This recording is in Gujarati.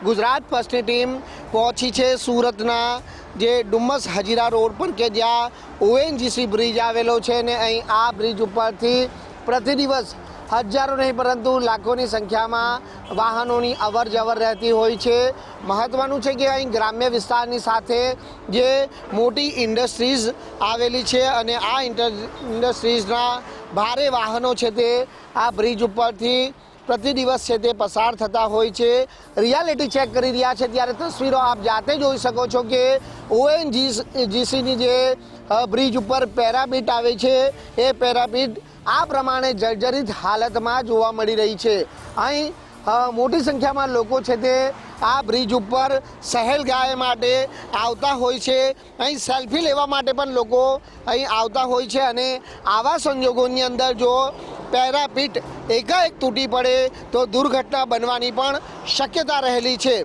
ગુજરાત ફર્સ્ટની ટીમ પહોંચી છે સુરતના જે ડુમ્મસ હજીરા રોડ પર કે જ્યાં ઓએનજીસી બ્રિજ આવેલો છે ને અહીં આ બ્રિજ ઉપરથી પ્રતિ દિવસ હજારો નહીં પરંતુ લાખોની સંખ્યામાં વાહનોની અવર જવર રહેતી હોય છે। મહત્વનું છે કે અહીં ગ્રામ્ય વિસ્તારની સાથે જે મોટી ઇન્ડસ્ટ્રીઝ આવેલી છે અને આ ઇન્ડસ્ટ્રીઝના ભારે વાહનો છે તે આ બ્રિજ ઉપરથી પ્રતિ દિવસ છે તે પસાર થતા હોય છે। રિયાલિટી ચેક કરી રહ્યા છે ત્યારે તસવીરો આપ જાતે જોઈ શકો છો કે ઓએનજીસીની જે બ્રિજ ઉપર પેરાબીટ આવે છે એ પેરાબીટ આ પ્રમાણે જર્જરિત હાલતમાં જોવા મળી રહી છે। અહીં મોટી સંખ્યામાં લોકો છે તે આ બ્રિજ ઉપર સહેલગાહ માટે આવતા હોય છે। અહીં સેલ્ફી લેવા માટે પણ લોકો અહીં આવતા હોય છે અને આવા સંજોગોની અંદર જો પેરાપીટ એકાએક તૂટી પડે તો દુર્ઘટના બનવાની પણ શક્યતા રહેલી છે।